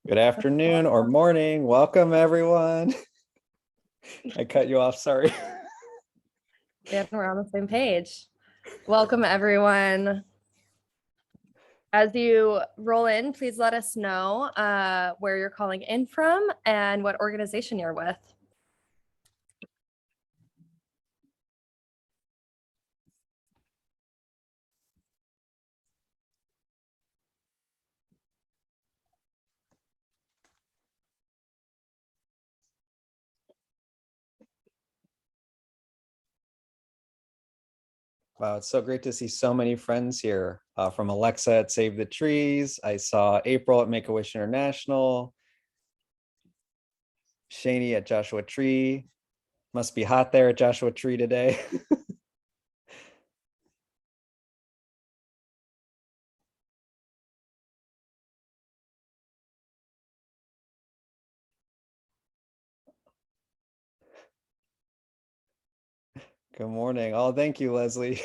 Good afternoon or morning. Welcome, everyone. I cut you off, sorry. Yeah, we're on the same page. Welcome, everyone. As you roll in, please let us know where you're calling in from and what organization you're with. Wow, it's so great to see so many friends here. From Alexa at Save the Trees. I saw April at Make-A-Wish International. Shani at Joshua Tree. Must be hot there at Joshua Tree today. Good morning. Oh, thank you, Leslie.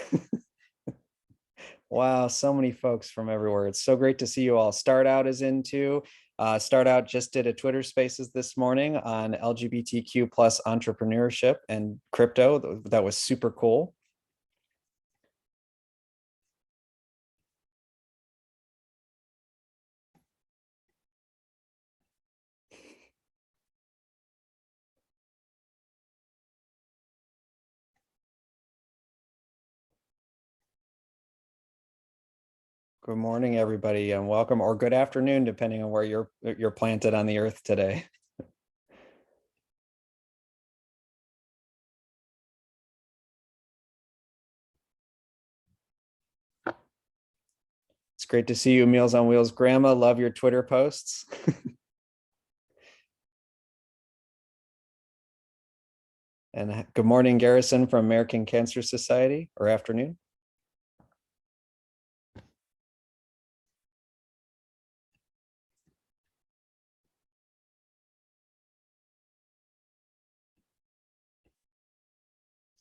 Wow, so many folks from everywhere. It's so great to see you all. Start Out is into. Start Out just did a Twitter Spaces this morning on LGBTQ plus entrepreneurship and crypto. That was super cool. Good morning, everybody, and welcome, or good afternoon, depending on where you're planted on the earth today. It's great to see you, Meals on Wheels Grandma. Love your Twitter posts. And good morning, Garrison from American Cancer Society, or afternoon.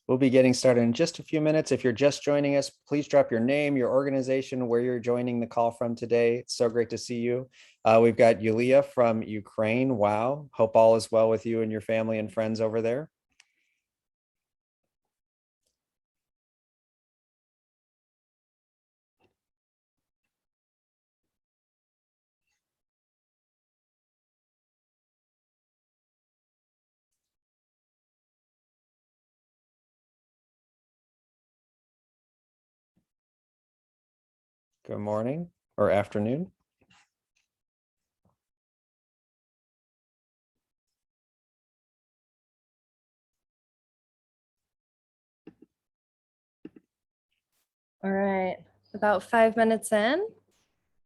We'll be getting started in just a few minutes. If you're just joining us, please drop your name, your organization, where you're joining the call from today. It's so great to see you. We've got Yulia from Ukraine. Wow. Hope all is well with you and your family and friends over there. Good morning or afternoon. All right, about 5 minutes in.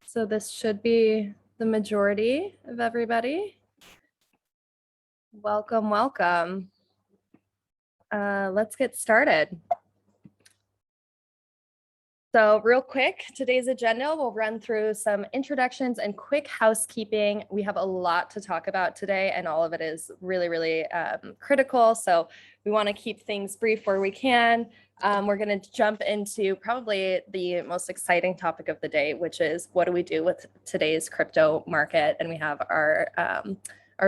So this should be the majority of everybody. Welcome, welcome. Let's get started. So real quick, today's agenda, we'll run through some introductions and quick housekeeping. We have a lot to talk about today, and all of it is really, really critical. So we want to keep things brief where we can. We're going to jump into probably the most exciting topic of the day, which is what do we do with today's crypto market? And we have our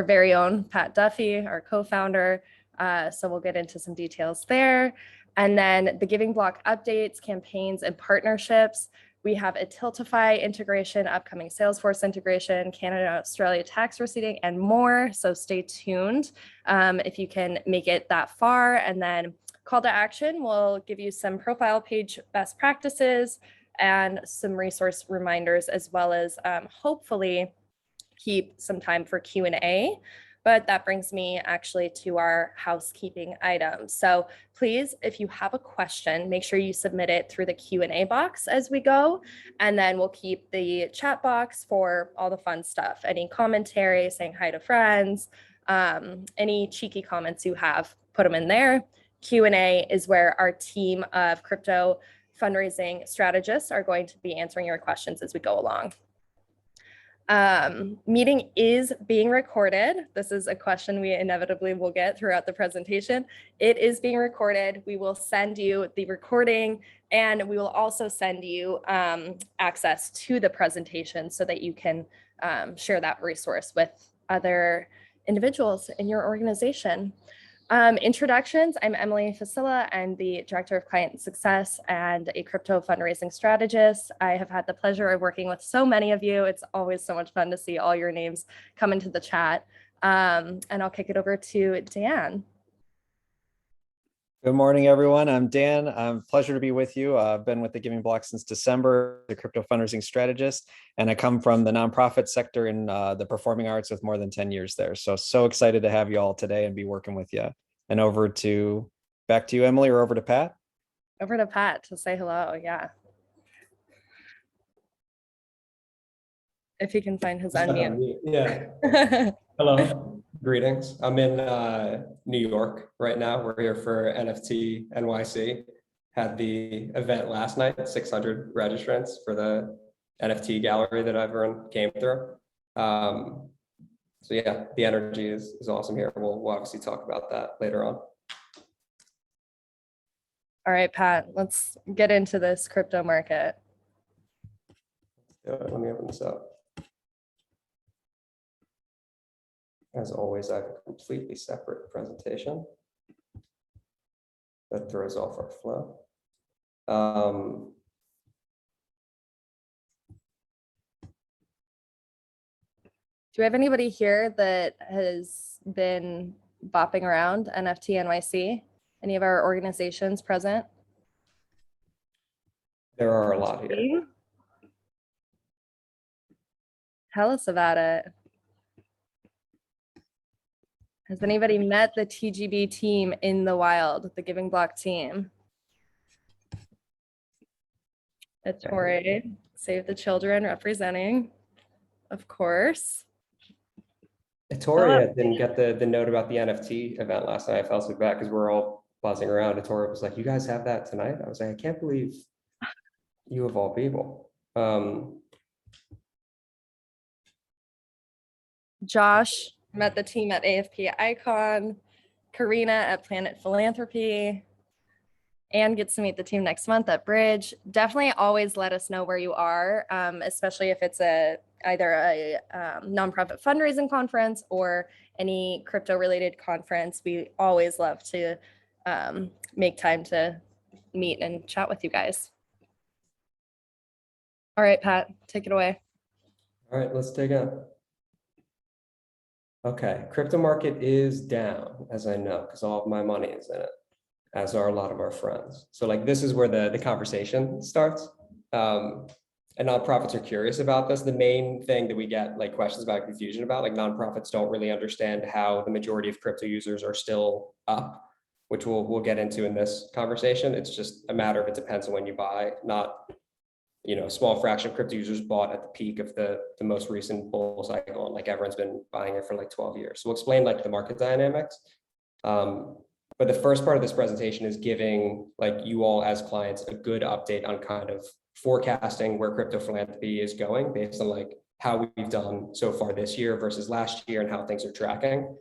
very own Pat Duffy, our co-founder. So we'll get into some details there. And then the Giving Block updates, campaigns, and partnerships. We have a Tiltify integration, upcoming Salesforce integration, Canada and Australia tax receipting, and more. So stay tuned if you can make it that far. And then call to action, we'll give you some profile page best practices and some resource reminders, as well as hopefully keep some time for Q&A. But that brings me actually to our housekeeping items. So please, if you have a question, make sure you submit it through the Q&A box as we go. And then we'll keep the chat box for all the fun stuff. Any commentary, saying hi to friends, any cheeky comments you have, put them in there. Q&A is where our team of crypto fundraising strategists are going to be answering your questions as we go along. Meeting is being recorded. This is a question we inevitably will get throughout the presentation. It is being recorded. We will send you the recording, and we will also send you access to the presentation so that you can share that resource with other individuals in your organization. Introductions, I'm Emily Facilla. I'm the Director of Client Success and a crypto fundraising strategist. I have had the pleasure of working with so many of you. It's always so much fun to see all your names come into the chat. And I'll kick it over to Dan. Good morning, everyone. I'm Dan. Pleasure to be with you. I've been with the Giving Block since December, the crypto fundraising strategist, and I come from the nonprofit sector in the performing arts with more than 10 years there. So excited to have you all today and be working with you. And back to you, Emily, or over to Pat? Over to Pat to say hello. Yeah. If he can find his unmute. Yeah. Hello. Greetings. I'm in New York right now. We're here for NFT NYC. Had the event last night, 600 registrants for the NFT gallery that everyone came through. So yeah, the energy is awesome here. We'll obviously talk about that later on. All right, Pat, let's get into this crypto market. Let me open this up. As always, I have a completely separate presentation that throws off our flow. Do we have anybody here that has been bopping around NFT NYC? Any of our organizations present? There are a lot here. Tell us about it. Has anybody met the TGB team in the wild, the Giving Block team? Ettore, Save the Children representing, of course. Ettore didn't get the note about the NFT event last night. I felt so bad because we're all buzzing around. Ettore was like, "You guys have that tonight?" I was like, "I can't believe you of all people." Josh met the team at AFP Icon, Karina at Planet Philanthropy, and gets to meet the team next month at Bridge. Definitely always let us know where you are, especially if it's either a nonprofit fundraising conference or any crypto related conference. We always love to make time to meet and chat with you guys. All right, Pat, take it away. All right, let's dig in. Okay, crypto market is down, as I know, because all of my money is in it, as are a lot of our friends. So like this is where the conversation starts. And nonprofits are curious about this. The main thing that we get like questions about, confusion about, like nonprofits don't really understand how the majority of crypto users are still up, which we'll get into in this conversation. It's just a matter of it depends on when you buy, not, you know, a small fraction of crypto users bought at the peak of the most recent bull cycle, and like everyone's been buying it for like 12 years. So we'll explain like the market dynamics. But the first part of this presentation is giving like you all as clients a good update on kind of forecasting where crypto philanthropy is going based on like how we've done so far this year versus last year and how things are tracking.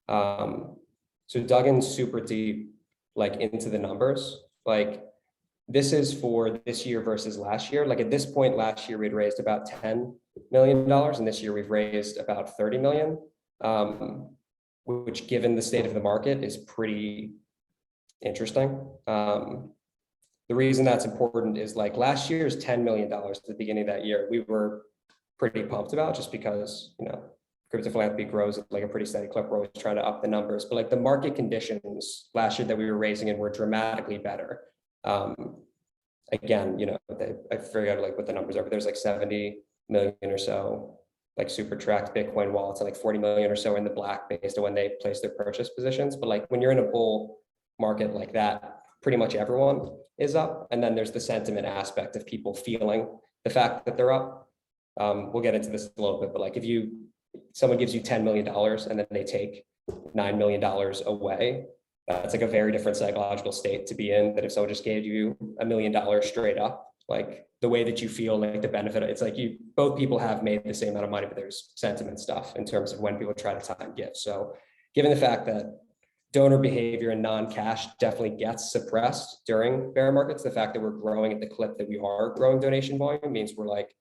So dug in super deep, like into the numbers, like this is for this year versus last year. Like at this point last year, we'd raised about $10 million and this year we've raised about 30 million. Which given the state of the market is pretty interesting. The reason that's important is like last year's $10 million at the beginning of that year, we were pretty pumped about just because, you know, crypto philanthropy grows at like a pretty steady clip. We're always trying to up the numbers, but like the market conditions last year that we were raising in were dramatically better. Again, you know, I forgot like what the numbers are, but there's like 70 million or so like super tracked Bitcoin wallets and like 40 million or so in the black based on when they place their purchase positions. But like when you're in a bull market like that, pretty much everyone is up. And then there's the sentiment aspect of people feeling the fact that they're up. We'll get into this a little bit, but like if someone gives you $10 million and then they take $9 million away, it's like a very different psychological state to be in that if someone just gave you $1 million straight up, like the way that you feel like the benefit, it's like both people have made the same amount of money, but there's sentiment stuff in terms of when people try to time gifts. So given the fact that donor behavior and non-cash definitely gets suppressed during bear markets, the fact that we're growing at the clip that we are growing donation volume means we're like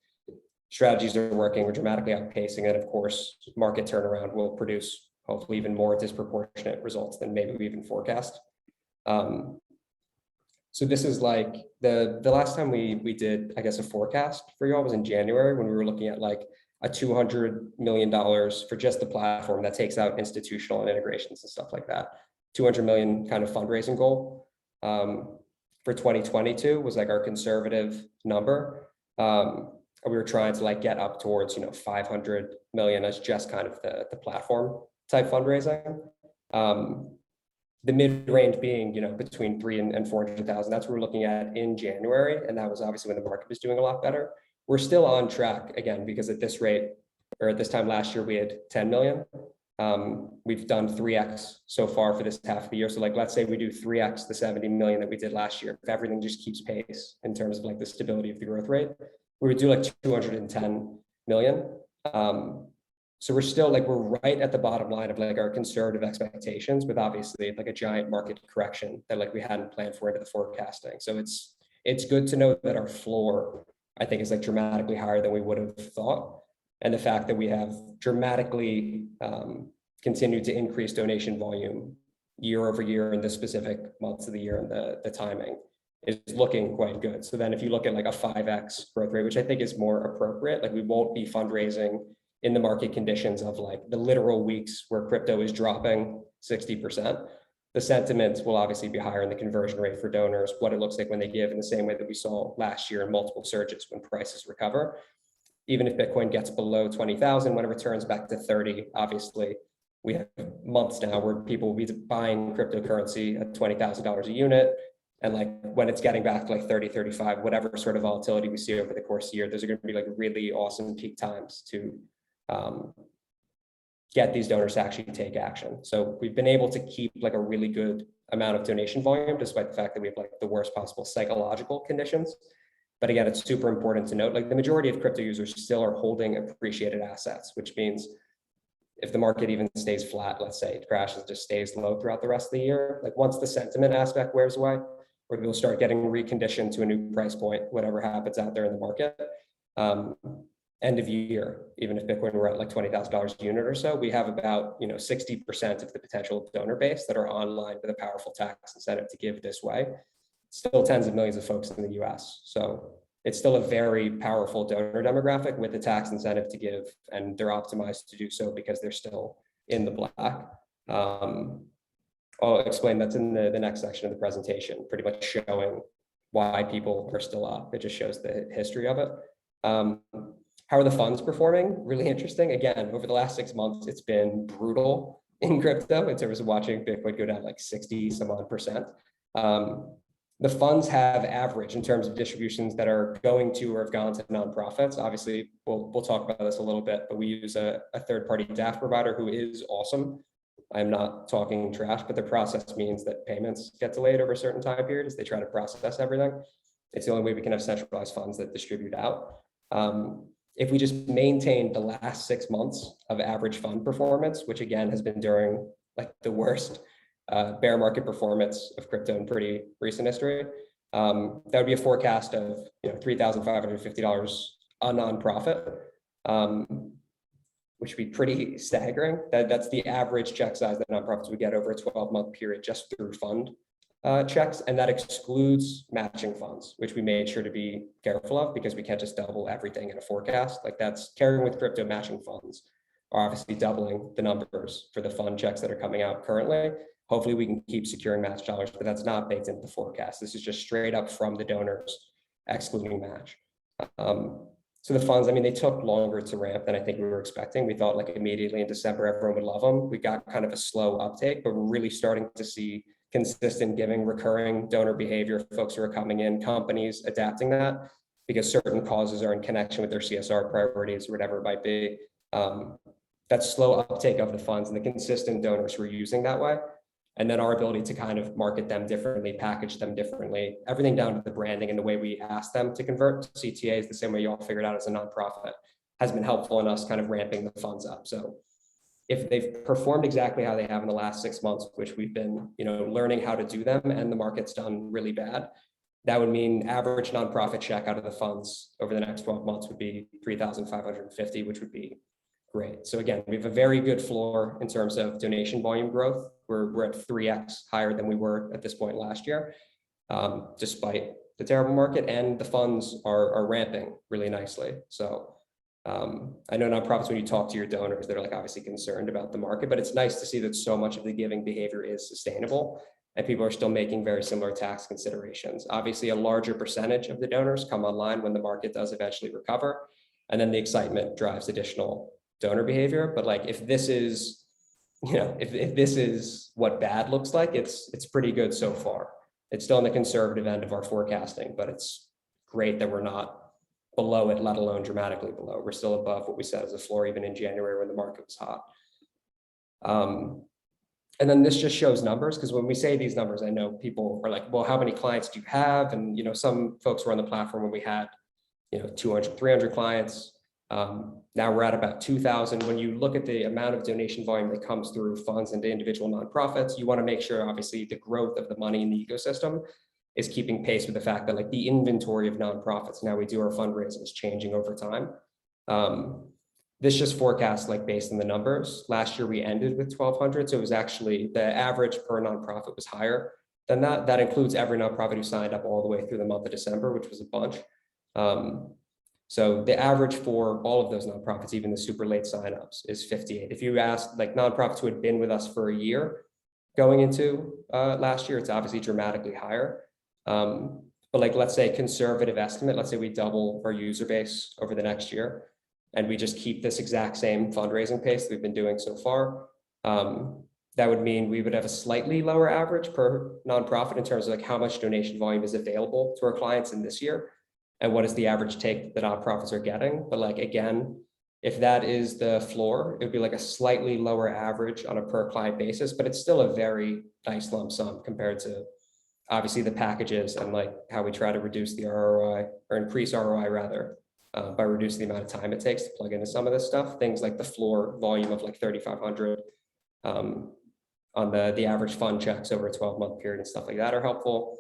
strategies are working, we're dramatically outpacing it. Of course, market turnaround will produce hopefully even more disproportionate results than maybe we even forecast. So this is like the last time we did, I guess, a forecast for y'all was in January, when we were looking at like a $200 million for just the platform that takes out institutional and integrations and stuff like that. 200 million kind of fundraising goal for 2022 was like our conservative number. We were trying to like get up towards, 500 million as just kind of the platform type fundraising. The mid-range being, between 300 and 400,000. That's what we're looking at in January. And that was obviously when the market was doing a lot better. We're still on track again, because at this rate, or at this time last year, we had 10 million. We've done 3x so far for this half of the year. So like, let's say we do 3x the 70 million that we did last year. If everything just keeps pace in terms of like the stability of the growth rate, we would do like 210 million. So we're still like, we're right at the bottom line of like our conservative expectations, with obviously like a giant market correction that like we hadn't planned for into the forecasting. So it's good to know that our floor, I think, is like dramatically higher than we would have thought. And the fact that we have dramatically continued to increase donation volume year over year in the specific months of the year, and the timing is looking quite good. So then if you look at like a 5x growth rate, which I think is more appropriate, like we won't be fundraising in the market conditions of like the literal weeks where crypto is dropping 60%. The sentiments will obviously be higher in the conversion rate for donors, what it looks like when they give, in the same way that we saw last year in multiple surges when prices recover. Even if Bitcoin gets below 20,000, when it returns back to 30, obviously we have months now where people will be buying cryptocurrency at $20,000 a unit. And like when it's getting back to like 30, 35, whatever sort of volatility we see over the course of the year, those are going to be like really awesome peak times to get these donors to actually take action. So we've been able to keep like a really good amount of donation volume, despite the fact that we have like the worst possible psychological conditions. But again, it's super important to note, like the majority of crypto users still are holding appreciated assets, which means if the market even stays flat, let's say it crashes, just stays low throughout the rest of the year, like once the sentiment aspect wears away, where people start getting reconditioned to a new price point, whatever happens out there in the market, end of year, even if Bitcoin were at like $20,000 a unit or so, we have about 60% of the potential donor base that are online with a powerful tax incentive to give this way. Still tens of millions of folks in the US. So it's still a very powerful donor demographic with the tax incentive to give, and they're optimized to do so because they're still in the black. I'll explain that's in the next section of the presentation, pretty much showing why people are still up. It just shows the history of it. How are the funds performing? Really interesting. Again, over the last 6 months, it's been brutal in crypto in terms of watching Bitcoin go down like 60 some odd percent. The funds have averaged in terms of distributions that are going to or have gone to nonprofits. Obviously, we'll talk about this a little bit, but we use a third-party DAF provider who is awesome. I'm not talking trash, but their process means that payments get delayed over a certain time period as they try to process everything. It's the only way we can have centralized funds that distribute out. If we just maintain the last 6 months of average fund performance, which again has been during like the worst bear market performance of crypto in pretty recent history, that would be a forecast of $3,550 a nonprofit, which would be pretty staggering. That's the average check size that nonprofits would get over a 12-month period just through fund checks, and that excludes matching funds, which we made sure to be careful of because we can't just double everything in a forecast. Like that's carrying with crypto. Matching funds are obviously doubling the numbers for the fund checks that are coming out currently. Hopefully we can keep securing match dollars, but that's not baked into the forecast. This is just straight up from the donors, excluding match. So the funds, I mean, they took longer to ramp than I think we were expecting. We thought like immediately in December, everyone would love them. We got kind of a slow uptake, but we're really starting to see consistent giving, recurring donor behavior, folks who are coming in, companies adapting that because certain causes are in connection with their CSR priorities or whatever it might be. That slow uptake of the funds and the consistent donors who are using that way. And then our ability to kind of market them differently, package them differently, everything down to the branding and the way we ask them to convert to CTAs, the same way you all figured out as a nonprofit, has been helpful in us kind of ramping the funds up. So if they've performed exactly how they have in the last 6 months, which we've been, learning how to do them, and the market's done really bad, That would mean average nonprofit check out of the funds over the next 12 months would be 3,550, which would be great. So again, we have a very good floor in terms of donation volume growth. We're at 3x higher than we were at this point last year, despite the terrible market, and the funds are ramping really nicely. So I know nonprofits, when you talk to your donors, they're like obviously concerned about the market, but it's nice to see that so much of the giving behavior is sustainable and people are still making very similar tax considerations. Obviously, a larger percentage of the donors come online when the market does eventually recover, and then the excitement drives additional donor behavior. But like, if this is, if this is what bad looks like, it's pretty good so far. It's still on the conservative end of our forecasting, but it's great that we're not below it, let alone dramatically below. We're still above what we said as a floor, even in January when the market was hot. And then this just shows numbers, because when we say these numbers, I know people are like, well, how many clients do you have? And, some folks were on the platform when we had, 200, 300 clients. Now we're at about 2,000. When you look at the amount of donation volume that comes through funds into individual nonprofits, you want to make sure, obviously, the growth of the money in the ecosystem is keeping pace with the fact that like the inventory of nonprofits, now we do our fundraising, is changing over time. This just forecasts like based on the numbers. Last year we ended with 1,200, so it was actually the average per nonprofit was higher than that. That includes every nonprofit who signed up all the way through the month of December, which was a bunch. So the average for all of those nonprofits, even the super late signups, is 58. If you ask like nonprofits who had been with us for a year going into last year, it's obviously dramatically higher. But like, let's say conservative estimate, let's say we double our user base over the next year, and we just keep this exact same fundraising pace that we've been doing so far. That would mean we would have a slightly lower average per nonprofit in terms of like how much donation volume is available to our clients in this year, and what is the average take that nonprofits are getting. But like, again, if that is the floor, it would be like a slightly lower average on a per client basis, but it's still a very nice lump sum compared to obviously the packages and like how we try to reduce the ROI, or increase ROI rather, by reducing the amount of time it takes to plug into some of this stuff. Things like the floor volume of like 3,500 on the average fund checks over a 12-month period and stuff like that are helpful.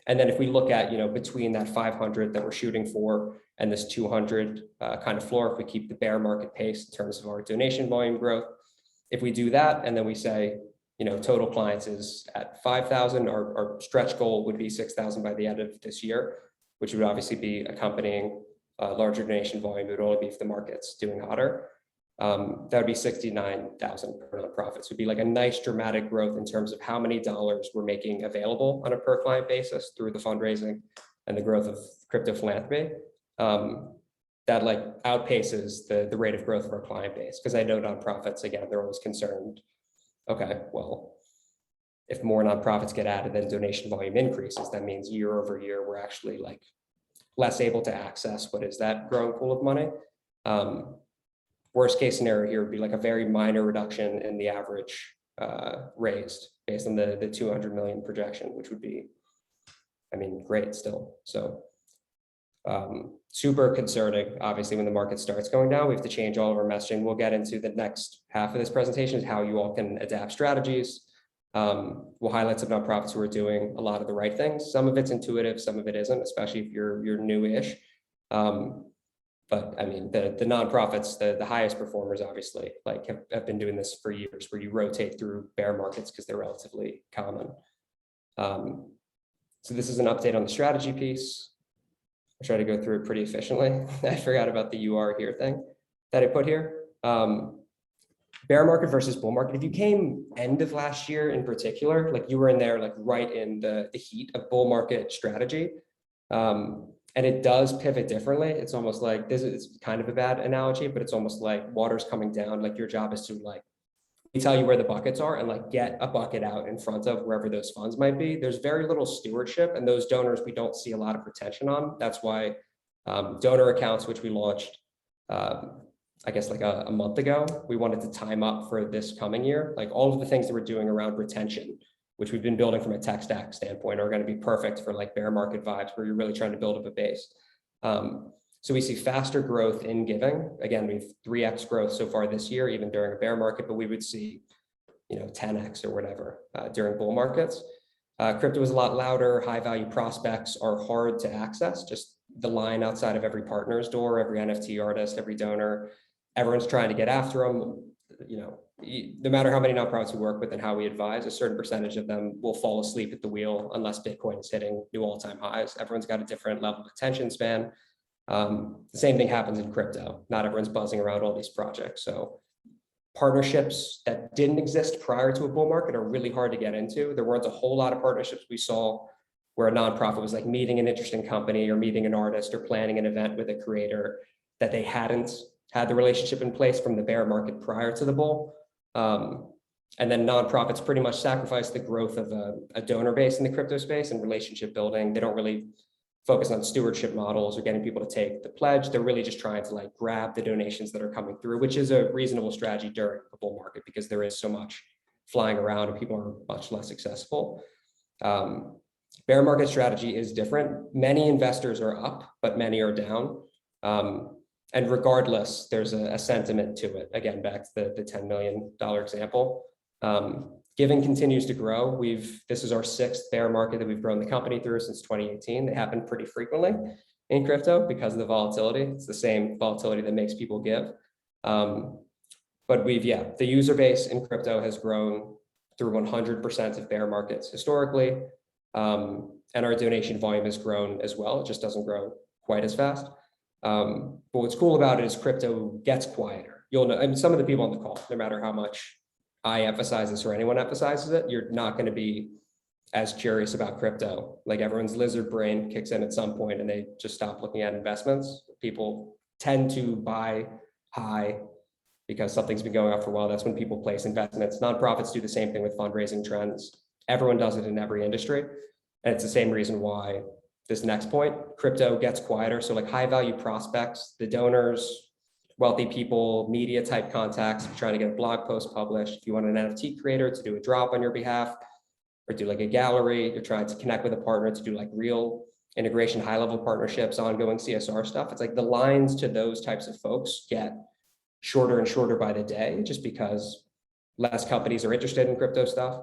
And then if we look at, between that 500 that we're shooting for and this 200 kind of floor, if we keep the bear market pace in terms of our donation volume growth, if we do that, and then we say, total clients is at 5,000, our stretch goal would be 6,000 by the end of this year, which would obviously be accompanying larger donation volume. It would only be if the market's doing hotter. That would be 69,000 per nonprofit. So it'd be like a nice dramatic growth in terms of how many dollars we're making available on a per client basis through the fundraising and the growth of crypto philanthropy. That like outpaces the rate of growth of our client base. Because I know nonprofits, again, they're always concerned. Okay, well, if more nonprofits get added, then donation volume increases. That means year over year, we're actually like less able to access what is that growing pool of money. Worst case scenario here would be like a very minor reduction in the average raised based on the 200 million projection, which would be, great still. So super concerning. Obviously, when the market starts going down, we have to change all of our messaging. We'll get into the next half of this presentation, is how you all can adapt strategies. We'll highlight some nonprofits who are doing a lot of the right things. Some of it's intuitive, some of it isn't, especially if you're new-ish. But the nonprofits, the highest performers, obviously, like have been doing this for years, where you rotate through bear markets because they're relatively common. So this is an update on the strategy piece. I try to go through it pretty efficiently. I forgot about the "you are here" thing that I put here. Bear market versus bull market. If you came end of last year in particular, like you were in there, like right in the heat of bull market strategy. And it does pivot differently. It's almost like, this is kind of a bad analogy, but it's almost like water's coming down. Like your job is to like, we tell you where the buckets are and like get a bucket out in front of wherever those funds might be. There's very little stewardship, and those donors, we don't see a lot of retention on. That's why donor accounts, which we launched, I guess like a month ago, we wanted to time up for this coming year. Like all of the things that we're doing around retention, which we've been building from a tech stack standpoint, are going to be perfect for like bear market vibes, where you're really trying to build up a base. So we see faster growth in giving. Again, we've 3x growth so far this year, even during a bear market, but we would see, 10x or whatever during bull markets. Crypto is a lot louder. High value prospects are hard to access. Just the line outside of every partner's door, every NFT artist, every donor, everyone's trying to get after them. You know, no matter how many nonprofits we work with and how we advise, a certain percentage of them will fall asleep at the wheel unless Bitcoin is hitting new all-time highs. Everyone's got a different level of attention span. The same thing happens in crypto. Not everyone's buzzing around all these projects. So partnerships that didn't exist prior to a bull market are really hard to get into. There weren't a whole lot of partnerships we saw where a nonprofit was like meeting an interesting company or meeting an artist or planning an event with a creator that they hadn't had the relationship in place from the bear market prior to the bull. And then nonprofits pretty much sacrifice the growth of a donor base in the crypto space and relationship building. They don't really focus on stewardship models or getting people to take the pledge. They're really just trying to like grab the donations that are coming through, which is a reasonable strategy during a bull market because there is so much flying around and people are much less accessible. Bear market strategy is different. Many investors are up, but many are down. And regardless, there's a sentiment to it. Again, back to the $10 million example. Giving continues to grow. This is our 6th bear market that we've grown the company through since 2018. They happen pretty frequently in crypto because of the volatility. It's the same volatility that makes people give. But the user base in crypto has grown through 100% of bear markets historically. And our donation volume has grown as well. It just doesn't grow quite as fast. But what's cool about it is crypto gets quieter. You'll know, and some of the people on the call, no matter how much I emphasize this or anyone emphasizes it, you're not going to be as curious about crypto. Like everyone's lizard brain kicks in at some point and they just stop looking at investments. People tend to buy high because something's been going on for a while. That's when people place investments. Nonprofits do the same thing with fundraising trends. Everyone does it in every industry. And it's the same reason why this next point, crypto gets quieter. So like high value prospects, the donors, wealthy people, media type contacts, if you're trying to get a blog post published, if you want an NFT creator to do a drop on your behalf or do like a gallery, you're trying to connect with a partner to do like real integration, high level partnerships, ongoing CSR stuff. It's like the lines to those types of folks get shorter and shorter by the day, just because less companies are interested in crypto stuff,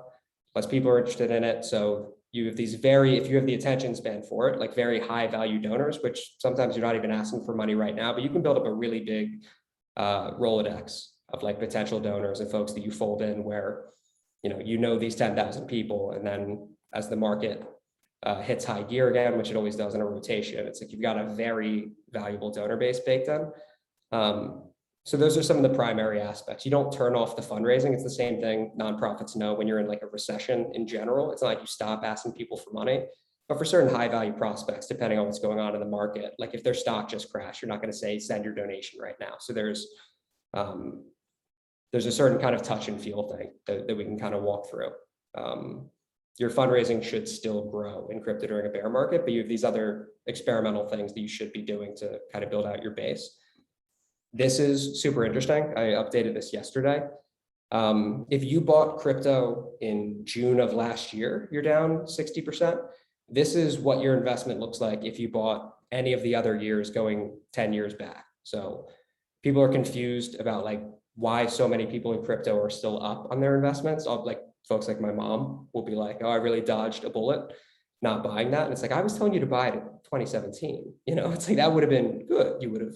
less people are interested in it. So you have these if you have the attention span for it, like very high value donors, which sometimes you're not even asking for money right now, but you can build up a really big Rolodex of like potential donors and folks that you fold in where, you know these 10,000 people. And then as the market hits high gear again, which it always does in a rotation, it's like you've got a very valuable donor base baked in. So those are some of the primary aspects. You don't turn off the fundraising. It's the same thing nonprofits know when you're in like a recession in general. It's not like you stop asking people for money, but for certain high value prospects, depending on what's going on in the market, like if their stock just crashed, you're not going to say, send your donation right now. So there's a certain kind of touch and feel thing that we can kind of walk through. Your fundraising should still grow in crypto during a bear market, but you have these other experimental things that you should be doing to kind of build out your base. This is super interesting. I updated this yesterday. If you bought crypto in June of last year, you're down 60%. This is what your investment looks like if you bought any of the other years going 10 years back. So people are confused about like why so many people in crypto are still up on their investments. Like folks like my mom will be like, oh, I really dodged a bullet not buying that. And it's like, I was telling you to buy it in 2017. It's like that would have been good. You would have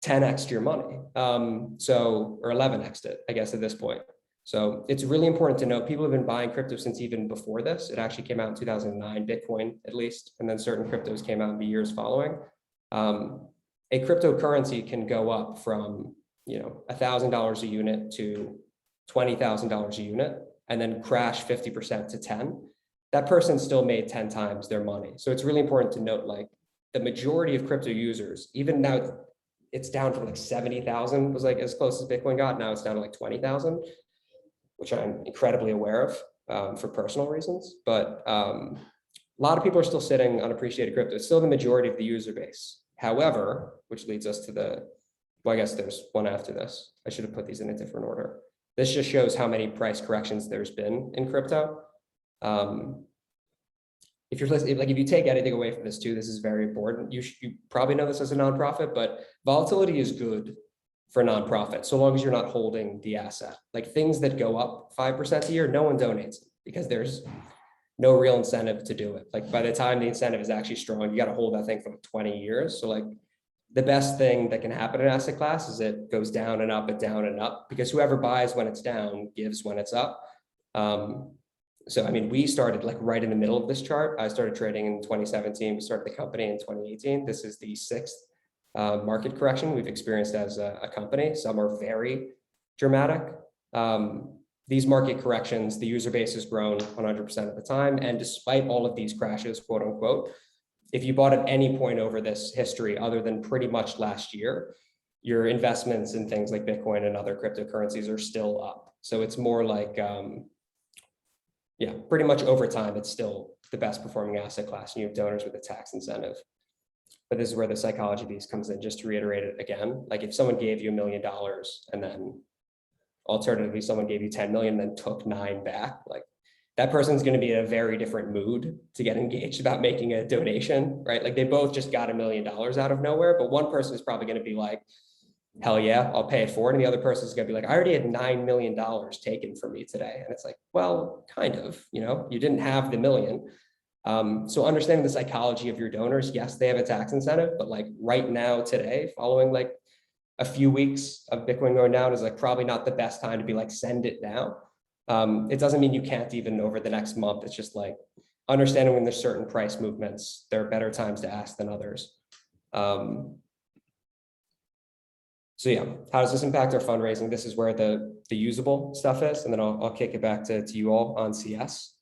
10x'd your money. Or 11x'd it, I guess, at this point. So it's really important to know people have been buying crypto since even before this. It actually came out in 2009, Bitcoin at least, and then certain cryptos came out in the years following. A cryptocurrency can go up from $1,000 a unit to $20,000 a unit and then crash 50% to 10. That person still made 10 times their money. So it's really important to note, like the majority of crypto users, even now it's down from like 70,000 was like as close as Bitcoin got. Now it's down to like 20,000, which I'm incredibly aware of for personal reasons. But a lot of people are still sitting unappreciated crypto. It's still the majority of the user base. However, which leads us to I guess there's one after this. I should have put these in a different order. This just shows how many price corrections there's been in crypto. If you're listening, like if you take anything away from this too, this is very important. You probably know this as a nonprofit, but volatility is good for nonprofits so long as you're not holding the asset. Like things that go up 5% a year, no one donates because there's no real incentive to do it. Like by the time the incentive is actually strong, you got to hold that thing for like 20 years. So like the best thing that can happen in asset class is it goes down and up and down and up, because whoever buys when it's down gives when it's up. So, I mean, we started like right in the middle of this chart. I started trading in 2017. We started the company in 2018. This is the sixth market correction we've experienced as a company. Some are very dramatic. These market corrections, the user base has grown 100% of the time. And despite all of these crashes, quote unquote, if you bought at any point over this history, other than pretty much last year, your investments in things like Bitcoin and other cryptocurrencies are still up. So it's more like, yeah, pretty much over time, it's still the best performing asset class, and you have donors with a tax incentive. But this is where the psychology piece comes in, just to reiterate it again. Like if someone gave you $1 million and then alternatively someone gave you 10 million, then took 9 back, like that person's going to be in a very different mood to get engaged about making a donation, right? Like they both just got $1 million out of nowhere, but one person is probably going to be like, hell yeah, I'll pay it forward. And the other person is going to be like, I already had $9 million taken from me today. And it's like, well, kind of, you know, you didn't have the million. So understanding the psychology of your donors, yes, they have a tax incentive, but like right now, today, following like a few weeks of Bitcoin going down is like probably not the best time to be like, send it now. It doesn't mean you can't even over the next month. It's just like understanding when there's certain price movements, there are better times to ask than others. So yeah, how does this impact our fundraising? This is where the usable stuff is, and then I'll kick it back to you all on CS.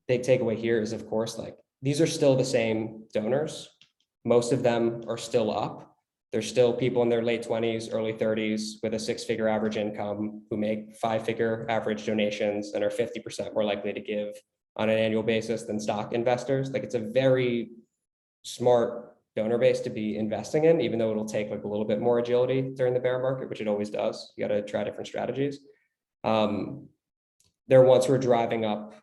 Big takeaway here is, of course, like these are still the same donors. Most of them are still up. There's still people in their late 20s, early 30s with a 6-figure average income who make 5-figure average donations and are 50% more likely to give on an annual basis than stock investors. Like it's a very smart donor base to be investing in, even though it'll take like a little bit more agility during the bear market, which it always does. You got to try different strategies. They're ones who are driving up.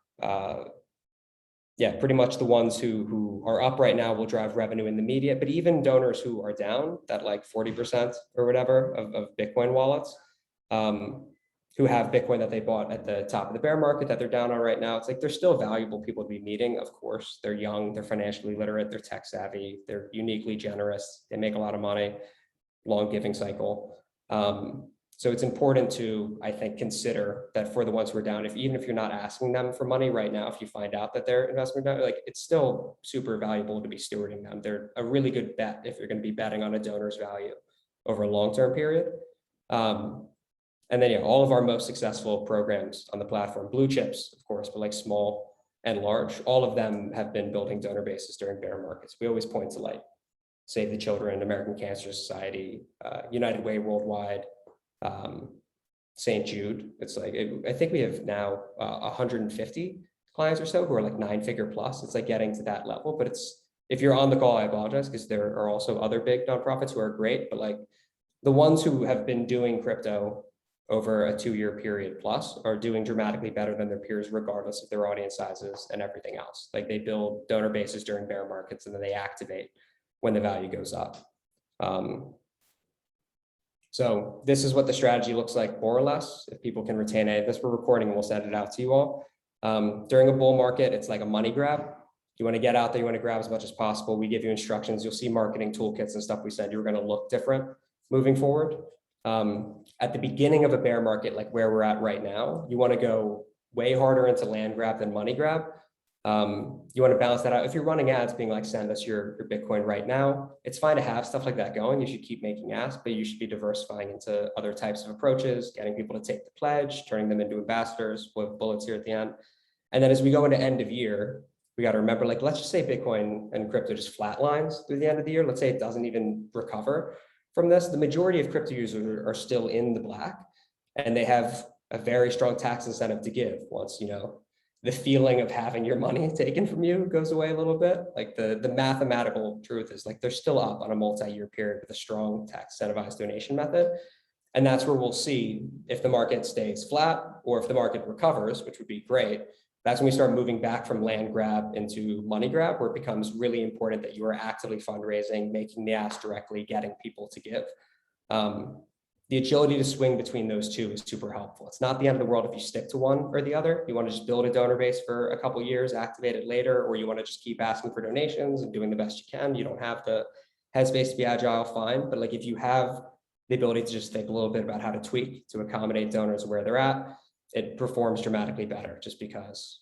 Yeah, pretty much the ones who are up right now will drive revenue in the immediate, but even donors who are down, that like 40% or whatever of Bitcoin wallets, who have Bitcoin that they bought at the top of the bear market that they're down on right now, it's like they're still valuable people to be meeting. Of course, they're young, they're financially literate, they're tech savvy, they're uniquely generous, they make a lot of money, long giving cycle. So it's important to, I think, consider that for the ones who are down, even if you're not asking them for money right now, if you find out that their investment down, like it's still super valuable to be stewarding them. They're a really good bet if you're going to be betting on a donor's value over a long-term period. And then, yeah, all of our most successful programs on the platform, blue chips, of course, but like small and large, all of them have been building donor bases during bear markets. We always point to like Save the Children, American Cancer Society, United Way Worldwide, St. Jude. It's like, I think we have now 150 clients or so who are like 9-figure plus. It's like getting to that level, but it's, if you're on the call, I apologize, because there are also other big nonprofits who are great, but like the ones who have been doing crypto over a 2-year period plus are doing dramatically better than their peers, regardless of their audience sizes and everything else. Like they build donor bases during bear markets and then they activate when the value goes up. So this is what the strategy looks like, more or less. If people can retain it, this we're recording and we'll send it out to you all. During a bull market, it's like a money grab. You want to get out there, you want to grab as much as possible. We give you instructions. You'll see marketing toolkits and stuff we said you're going to look different moving forward. At the beginning of a bear market, like where we're at right now, you want to go way harder into land grab than money grab. You want to balance that out. If you're running ads being like, send us your Bitcoin right now, it's fine to have stuff like that going. You should keep making asks, but you should be diversifying into other types of approaches, getting people to take the pledge, turning them into ambassadors with bullets here at the end. And then as we go into end of year, we got to remember, like, let's just say Bitcoin and crypto just flatlines through the end of the year. Let's say it doesn't even recover from this. The majority of crypto users are still in the black, and they have a very strong tax incentive to give once, you know, the feeling of having your money taken from you goes away a little bit. Like the mathematical truth is like they're still up on a multi-year period with a strong tax incentivized donation method. And that's where we'll see if the market stays flat or if the market recovers, which would be great. That's when we start moving back from land grab into money grab, where it becomes really important that you are actively fundraising, making the ask directly, getting people to give. the agility to swing between those two is super helpful. It's not the end of the world if you stick to one or the other. You want to just build a donor base for a couple of years, activate it later, or you want to just keep asking for donations and doing the best you can. You don't have the headspace to be agile, fine. But like if you have the ability to just think a little bit about how to tweak to accommodate donors where they're at, it performs dramatically better, just because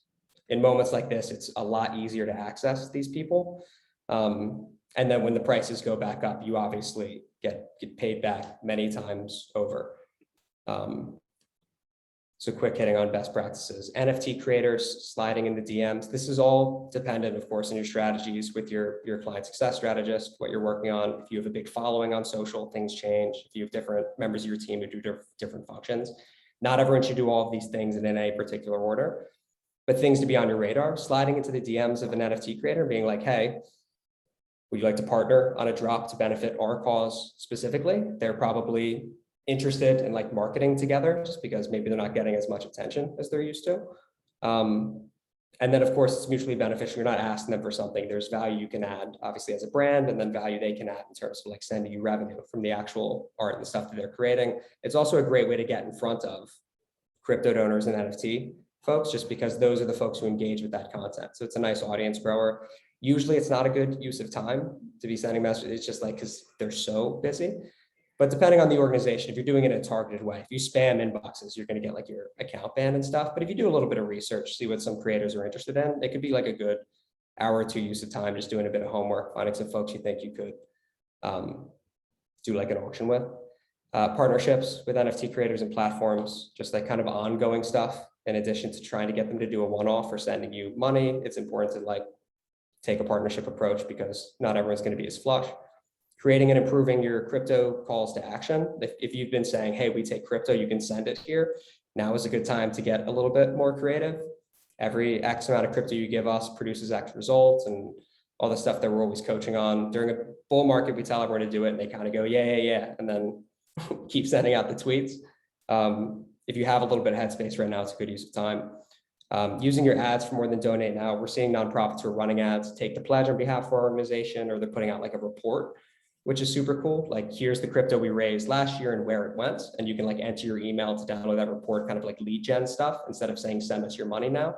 in moments like this, it's a lot easier to access these people. And then when the prices go back up, you obviously get paid back many times over. So quick hitting on best practices. NFT creators sliding in the DMs. This is all dependent, of course, on your strategies with your client success strategist, what you're working on. If you have a big following on social, things change. If you have different members of your team who do different functions, not everyone should do all of these things in any particular order, but things to be on your radar. Sliding into the DMs of an NFT creator, being like, hey, would you like to partner on a drop to benefit our cause specifically? They're probably interested in like marketing together, just because maybe they're not getting as much attention as they're used to. And then of course it's mutually beneficial. You're not asking them for something. There's value you can add, obviously, as a brand, and then value they can add in terms of like sending you revenue from the actual art and the stuff that they're creating. It's also a great way to get in front of crypto donors and NFT folks, just because those are the folks who engage with that content. So it's a nice audience grower. Usually it's not a good use of time to be sending messages. It's just like, because they're so busy. But depending on the organization, if you're doing it in a targeted way, if you spam inboxes, you're going to get like your account banned and stuff. But if you do a little bit of research, see what some creators are interested in, it could be like a good hour or two use of time, just doing a bit of homework, finding some folks you think you could do like an auction with. Partnerships with NFT creators and platforms, just like kind of ongoing stuff. In addition to trying to get them to do a one-off or sending you money, it's important to like take a partnership approach, because not everyone's going to be as flush. Creating and improving your crypto calls to action. If you've been saying, hey, we take crypto, you can send it here. Now is a good time to get a little bit more creative. Every X amount of crypto you give us produces X results, and all the stuff that we're always coaching on. During a bull market, we tell everyone to do it and they kind of go, yeah. And then keep sending out the tweets. If you have a little bit of headspace right now, it's a good use of time. Using your ads for more than donate now. We're seeing nonprofits who are running ads take the pledge on behalf of our organization, or they're putting out like a report, which is super cool. Like, here's the crypto we raised last year and where it went. And you can like enter your email to download that report, kind of like lead gen stuff, instead of saying, send us your money now.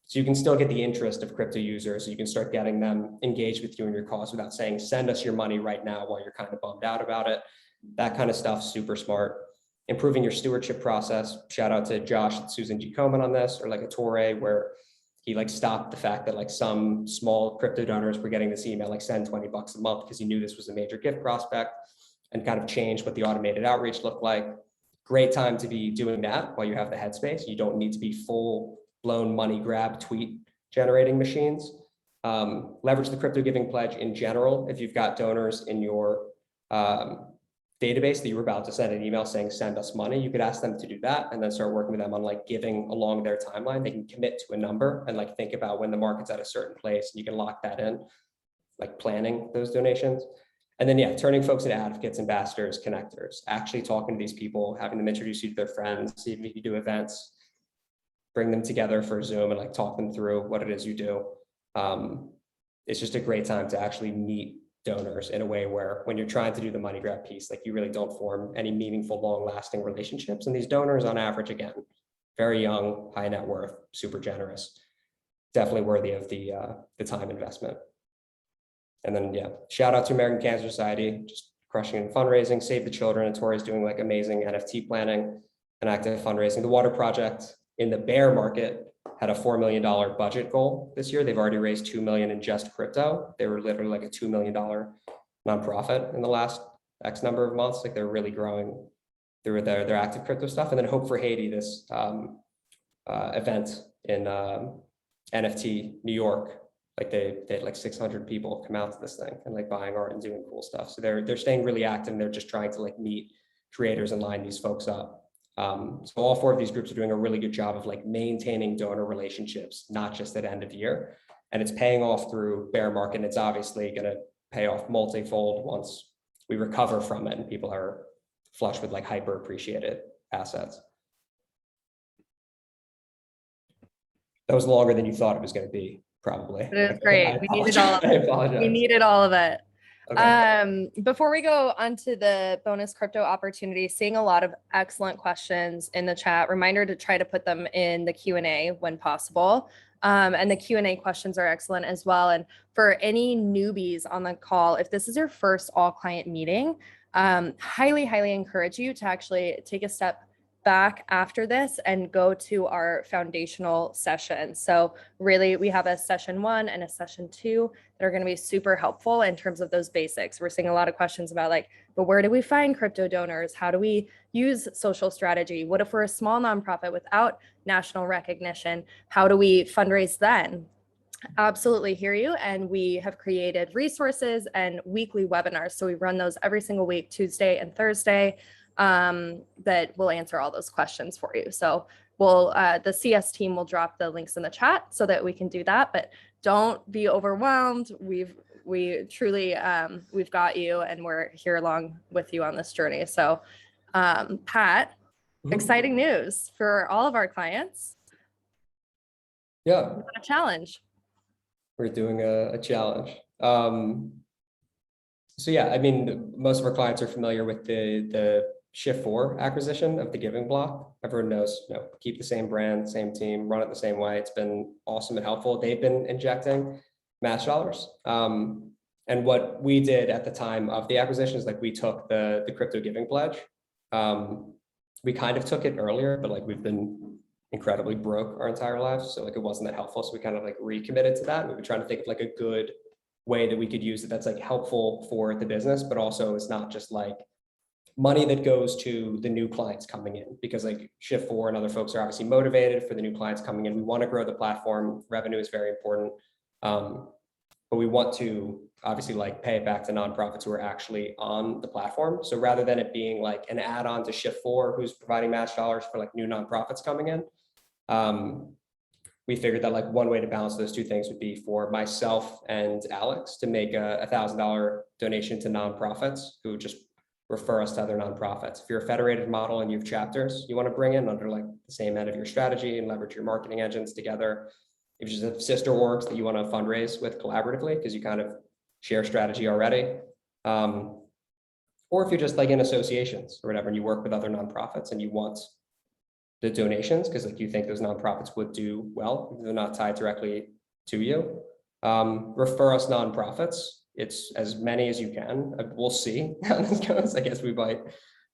So you can still get the interest of crypto users. So you can start getting them engaged with you and your cause without saying, send us your money right now while you're kind of bummed out about it. That kind of stuff, super smart. Improving your stewardship process. Shout out to Josh and Susan G. Komen on this, or like a Torre, where he like stopped the fact that like some small crypto donors were getting this email, like send $20 a month, because he knew this was a major gift prospect, and kind of changed what the automated outreach looked like. Great time to be doing that while you have the headspace. You don't need to be full blown money grab tweet generating machines. Leverage the crypto giving pledge in general. If you've got donors in your database that you were about to send an email saying, send us money, you could ask them to do that, and then start working with them on like giving along their timeline. They can commit to a number and like think about when the market's at a certain place, and you can lock that in, like planning those donations. And then, yeah, turning folks into advocates, ambassadors, connectors, actually talking to these people, having them introduce you to their friends, see if you can do events, bring them together for Zoom and like talk them through what it is you do. It's just a great time to actually meet donors in a way where, when you're trying to do the money grab piece, like you really don't form any meaningful, long lasting relationships. And these donors on average, again, very young, high net worth, super generous, definitely worthy of the time investment. And then, yeah, shout out to American Cancer Society, just crushing in fundraising. Save the Children, and Tori's doing like amazing NFT planning and active fundraising. The Water Project in the bear market had a $4 million budget goal this year. They've already raised $2 million in just crypto. They were literally like a $2 million nonprofit in the last X number of months. Like, they're really growing through their active crypto stuff. And then Hope for Haiti, this event in NFT New York, like they had like 600 people come out to this thing and like buying art and doing cool stuff. So they're staying really active, and they're just trying to like meet creators and line these folks up. So all four of these groups are doing a really good job of like maintaining donor relationships, not just at end of year. And it's paying off through bear market. And it's obviously going to pay off multifold once we recover from it and people are flush with like hyper appreciated assets. That was longer than you thought it was going to be, probably. It is great. We needed all of I it. apologize. We needed all of it. Okay. Before we go on to the bonus crypto opportunity, seeing a lot of excellent questions in the chat. Reminder to try to put them in the Q&A when possible. And the Q&A questions are excellent as well. And for any newbies on the call, if this is your first all client meeting, highly, highly encourage you to actually take a step back after this and go to our foundational session. So really, we have a session 1 and a session 2 that are going to be super helpful in terms of those basics. We're seeing a lot of questions about like, but where do we find crypto donors? How do we use social strategy? What if we're a small nonprofit without national recognition? How do we fundraise then? Absolutely hear you. And we have created resources and weekly webinars. So we run those every single week, Tuesday and Thursday, that will answer all those questions for you. So we'll, the CS team will drop the links in the chat so that we can do that, but don't be overwhelmed. We truly, we've got you and we're here along with you on this journey. So Pat, exciting news for all of our clients. Yeah. A challenge. We're doing a challenge. So yeah, I mean, most of our clients are familiar with the Shift4 acquisition of the Giving Block. Everyone knows, keep the same brand, same team, run it the same way. It's been awesome and helpful. They've been injecting match dollars. And what we did at the time of the acquisition is like we took the crypto giving pledge. We kind of took it earlier, but like we've been incredibly broke our entire lives. So like it wasn't that helpful. So we kind of like recommitted to that. We've been trying to think of like a good way that we could use it that's like helpful for the business, but also it's not just like money that goes to the new clients coming in, because like Shift4 and other folks are obviously motivated for the new clients coming in. We want to grow the platform. Revenue is very important. But we want to obviously like pay it back to nonprofits who are actually on the platform. So rather than it being like an add-on to Shift4, who's providing match dollars for like new nonprofits coming in, we figured that like one way to balance those two things would be for myself and Alex to make a $1,000 donation to nonprofits who just refer us to other nonprofits. If you're a federated model and you have chapters you want to bring in under like the same end of your strategy and leverage your marketing engines together, if you just have sister orgs that you want to fundraise with collaboratively because you kind of share strategy already, or if you're just like in associations or whatever and you work with other nonprofits and you want the donations because like you think those nonprofits would do well, they're not tied directly to you, refer us nonprofits. It's as many as you can. We'll see how this goes. I guess we might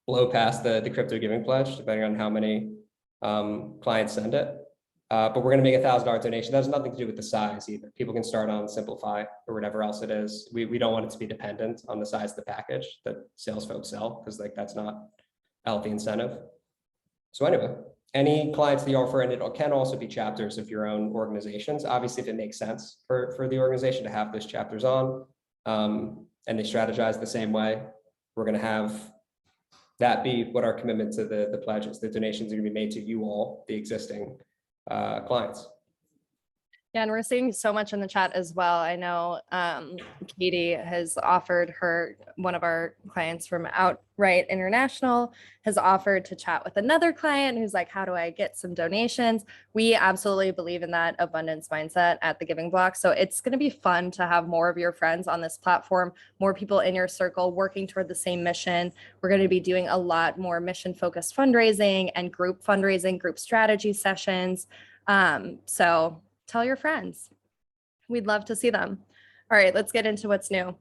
blow past the crypto giving pledge depending on how many clients send it. But we're going to make $1,000 donation. That has nothing to do with the size either. People can start on Simplify or whatever else it is. We don't want it to be dependent on the size of the package that sales folks sell, because like that's not a healthy incentive. So anyway, any clients that you offer, and it can also be chapters of your own organizations. Obviously, if it makes sense for the organization to have those chapters on, and they strategize the same way, we're going to have that be what our commitment to the pledge is. The donations are going to be made to you all, the existing clients. Yeah, and we're seeing so much in the chat as well. I know Katie has offered one of our clients from Outright International has offered to chat with another client who's like, how do I get some donations? We absolutely believe in that abundance mindset at the Giving Block. So it's going to be fun to have more of your friends on this platform, more people in your circle working toward the same mission. We're going to be doing a lot more mission-focused fundraising and group fundraising, group strategy sessions. So tell your friends. We'd love to see them. All right, let's get into what's new.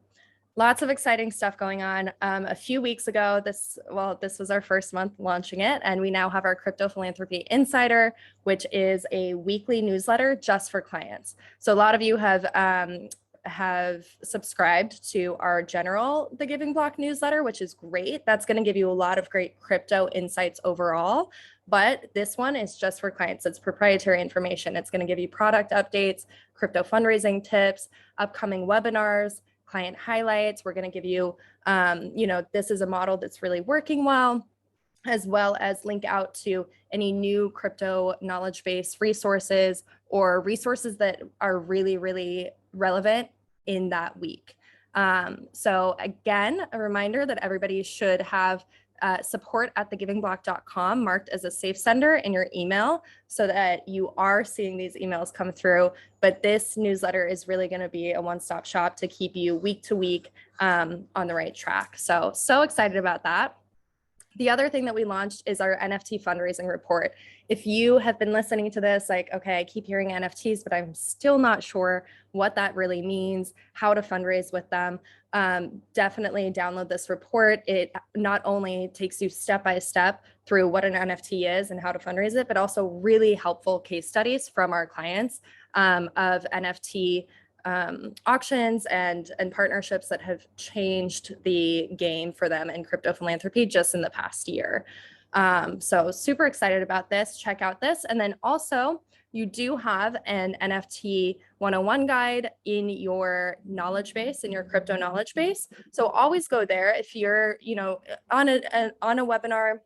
Lots of exciting stuff going on. A few weeks ago, this was our first month launching it, and we now have our Crypto Philanthropy Insider, which is a weekly newsletter just for clients. So a lot of you have subscribed to our general The Giving Block newsletter, which is great. That's going to give you a lot of great crypto insights overall. But this one is just for clients. It's proprietary information. It's going to give you product updates, crypto fundraising tips, upcoming webinars, client highlights. We're going to give you, this is a model that's really working well as link out to any new crypto knowledge base resources or resources that are really, really relevant in that week. So again, a reminder that everybody should have support@thegivingblock.com marked as a safe sender in your email so that you are seeing these emails come through. But this newsletter is really going to be a one-stop shop to keep you week to week on the right track. So excited about that. The other thing that we launched is our NFT fundraising report. If you have been listening to this, like, okay, I keep hearing NFTs, but I'm still not sure what that really means, how to fundraise with them, definitely download this report. It not only takes you step by step through what an NFT is and how to fundraise it, but also really helpful case studies from our clients of NFT auctions and partnerships that have changed the game for them in crypto philanthropy just in the past year. So super excited about this. Check out this. And then also you do have an NFT 101 guide in your knowledge base, in your crypto knowledge base. So always go there. If you're, on a webinar,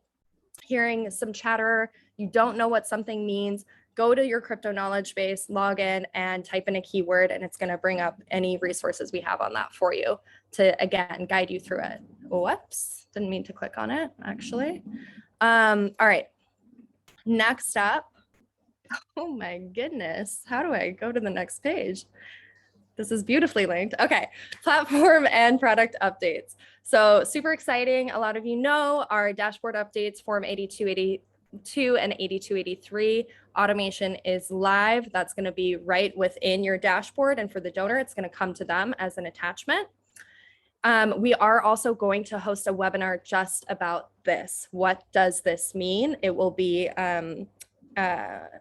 hearing some chatter, you don't know what something means, go to your crypto knowledge base, log in and type in a keyword, and it's going to bring up any resources we have on that for you to, again, guide you through it. Whoops, didn't mean to click on it, actually. All right, next up. Oh my goodness, how do I go to the next page? This is beautifully linked. Okay, platform and product updates. So super exciting. A lot of you know our dashboard updates, Form 8282 and 8283. Automation is live. That's going to be right within your dashboard. And for the donor, it's going to come to them as an attachment. We are also going to host a webinar just about this. What does this mean? It will be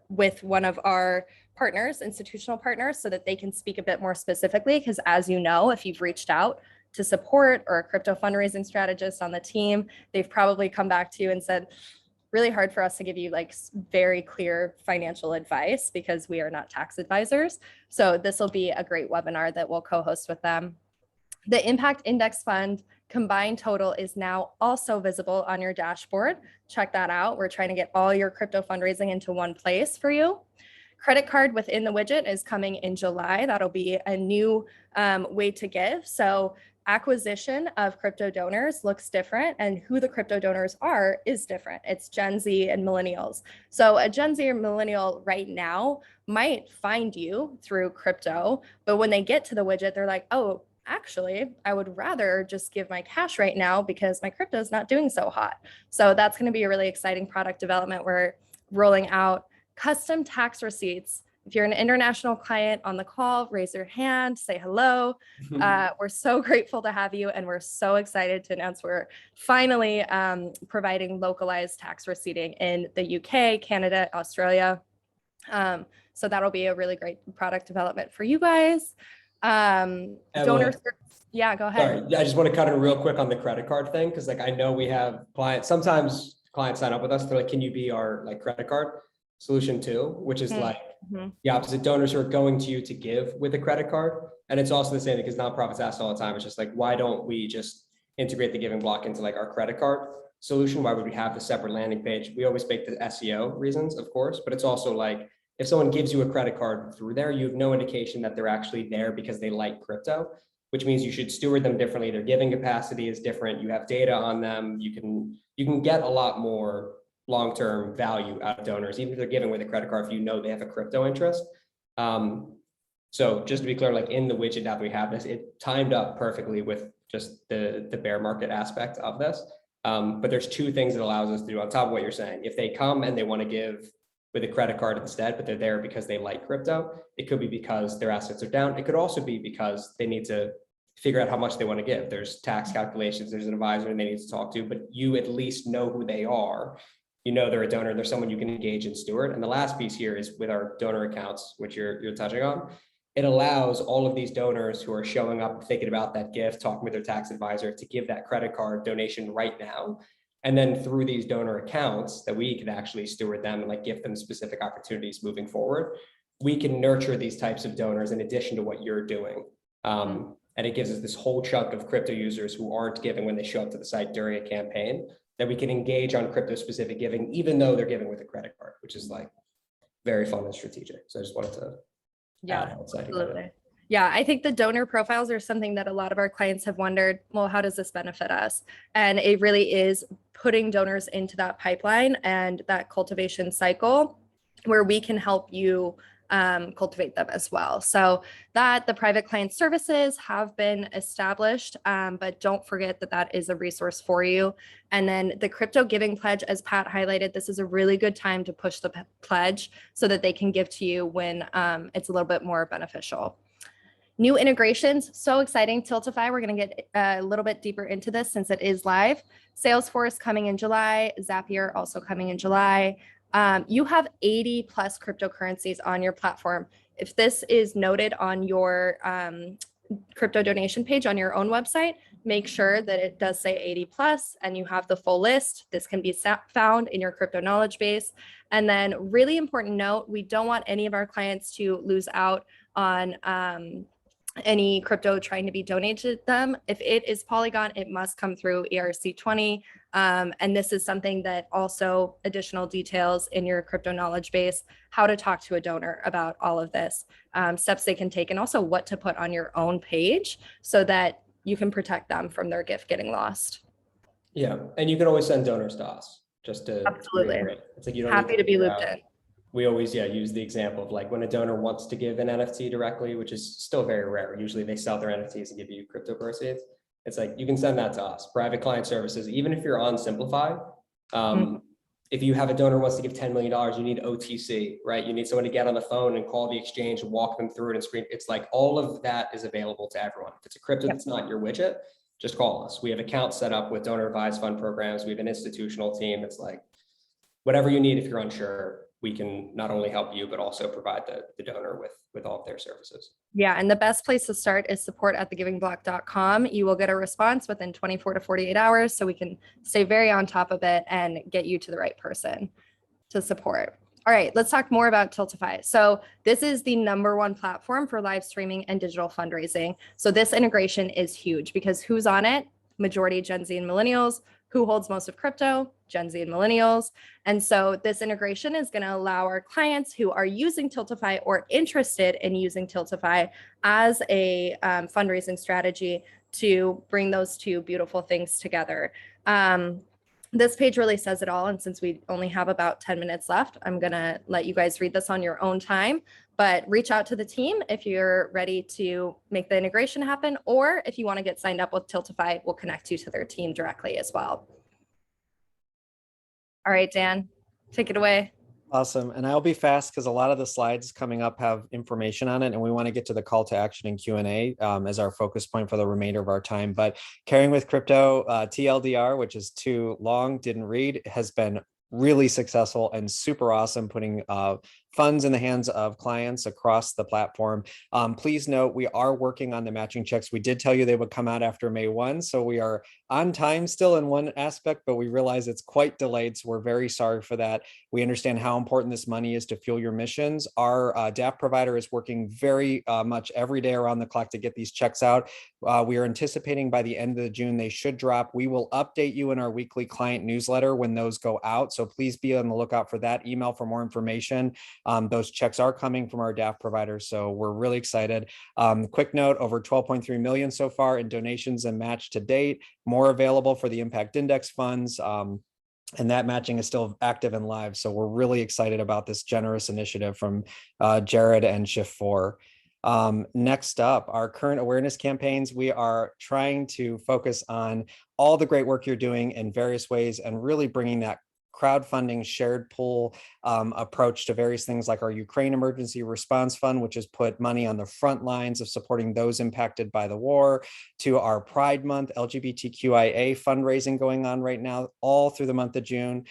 with one of our partners, institutional partners, so that they can speak a bit more specifically. Because as you know, if you've reached out to support or a crypto fundraising strategist on the team, they've probably come back to you and said, really hard for us to give you like very clear financial advice because we are not tax advisors. So this will be a great webinar that we'll co-host with them. The Impact Index Fund combined total is now also visible on your dashboard. Check that out. We're trying to get all your crypto fundraising into one place for you. Credit card within the widget is coming in July. That'll be a new way to give. So acquisition of crypto donors looks different, and who the crypto donors are is different. It's Gen Z and millennials. So a Gen Z or millennial right now might find you through crypto, but when they get to the widget, they're like, oh, actually, I would rather just give my cash right now because my crypto is not doing so hot. So that's going to be a really exciting product development. We're rolling out custom tax receipts. If you're an international client on the call, raise your hand, say hello. We're so grateful to have you, and we're so excited to announce we're finally providing localized tax receipting in the UK, Canada, Australia. So that'll be a really great product development for you guys. Donor, yeah, go ahead. Sorry, I just want to cut in real quick on the credit card thing, because like I know we have clients, sometimes clients sign up with us, they're like, can you be our like credit card solution too, which is like the opposite. Donors who are going to you to give with a credit card. And it's also the same because nonprofits ask all the time. It's just like, why don't we just integrate the Giving Block into like our credit card solution? Why would we have the separate landing page? We always make the SEO reasons, of course, but it's also like, if someone gives you a credit card through there, you have no indication that they're actually there because they like crypto, which means you should steward them differently. Their giving capacity is different. You have data on them. You can get a lot more long-term value out of donors, even if they're giving with a credit card, if you know they have a crypto interest. So just to be clear, like in the widget now that we have this, it timed up perfectly with just the bear market aspect of this. But there's two things it allows us to do on top of what you're saying. If they come and they want to give with a credit card instead, but they're there because they like crypto, it could be because their assets are down. It could also be because they need to figure out how much they want to give. There's tax calculations, there's an advisor and they need to talk to, but you at least know who they are. You know they're a donor, they're someone you can engage and steward. And the last piece here is with our donor accounts, which you're touching on. It allows all of these donors who are showing up, thinking about that gift, talking with their tax advisor, to give that credit card donation right now. And then through these donor accounts that we can actually steward them and like give them specific opportunities moving forward, we can nurture these types of donors in addition to what you're doing. And it gives us this whole chunk of crypto users who aren't giving when they show up to the site during a campaign, that we can engage on crypto specific giving, even though they're giving with a credit card, which is like very fun and strategic. So I just wanted to Yeah, absolutely. Yeah, I think the donor profiles are something that a lot of our clients have wondered, well, how does this benefit us? And it really is putting donors into that pipeline and that cultivation cycle where we can help you cultivate them as well. So that the private client services have been established, but don't forget that that is a resource for you. And then the crypto giving pledge, as Pat highlighted, this is a really good time to push the pledge so that they can give to you when it's a little bit more beneficial. New integrations, so exciting. Tiltify, we're going to get a little bit deeper into this since it is live. Salesforce coming in July, Zapier also coming in July. You have 80 plus cryptocurrencies on your platform. If this is noted on your crypto donation page on your own website, make sure that it does say 80 plus and you have the full list. This can be found in your crypto knowledge base. And then really important note, we don't want any of our clients to lose out on any crypto trying to be donated to them. If it is Polygon, it must come through ERC20. And this is something that also additional details in your crypto knowledge base, how to talk to a donor about all of this, steps they can take, and also what to put on your own page so that you can protect them from their gift getting lost. Yeah, and you can always send donors to us just to Absolutely. reiterate. It's like you don't Happy need to be figure looped out- in. We always, use the example of like when a donor wants to give an NFT directly, which is still very rare. Usually they sell their NFTs and give you crypto proceeds. It's like, you can send that to us, private client services, even if you're on Simplify. If you have a donor who wants to give $10 million, you need OTC, right? You need someone to get on the phone and call the exchange and walk them through it and screen. It's like all of that is available to everyone. If it's a crypto that's not your widget, just call us. We have accounts set up with donor advised fund programs. We have an institutional team. It's like, whatever you need, if you're unsure, we can not only help you, but also provide the donor with all of their services. Yeah, and the best place to start is support@thegivingblock.com. You will get a response within 24 to 48 hours, so we can stay very on top of it and get you to the right person to support. All right, let's talk more about Tiltify. So this is the #1 platform for live streaming and digital fundraising. So this integration is huge because who's on it? Majority Gen Z and millennials. Who holds most of crypto? Gen Z and millennials. And so this integration is going to allow our clients who are using Tiltify or interested in using Tiltify as a fundraising strategy to bring those two beautiful things together. This page really says it all. And since we only have about 10 minutes left, I'm going to let you guys read this on your own time, but reach out to the team if you're ready to make the integration happen, or if you want to get signed up with Tiltify, we'll connect you to their team directly as well. All right, Dan, take it away. Awesome. And I'll be fast because a lot of the slides coming up have information on it, and we want to get to the call to action and Q&A as our focus point for the remainder of our time. But Carrying with Crypto, TLDR, which is too long, didn't read, has been really successful and super awesome, putting funds in the hands of clients across the platform. Please note, we are working on the matching checks. We did tell you they would come out after May 1, so we are on time still in one aspect, but we realize it's quite delayed, so we're very sorry for that. We understand how important this money is to fuel your missions. Our DApp provider is working very much every day around the clock to get these checks out. We are anticipating by the end of June they should drop. We will update you in our weekly client newsletter when those go out, so please be on the lookout for that email for more information. Those checks are coming from our DApp provider, so we're really excited. Quick note, over 12.3 million so far in donations and match to date, more available for the Impact Index funds. And that matching is still active and live. So we're really excited about this generous initiative from Jared and Shift 4. Next up, our current awareness campaigns. We are trying to focus on all the great work you're doing in various ways and really bringing that crowdfunding shared pool approach to various things like our Ukraine Emergency Response Fund, which has put money on the front lines of supporting those impacted by the war, to our Pride Month LGBTQIA fundraising going on right now, all through the month of June,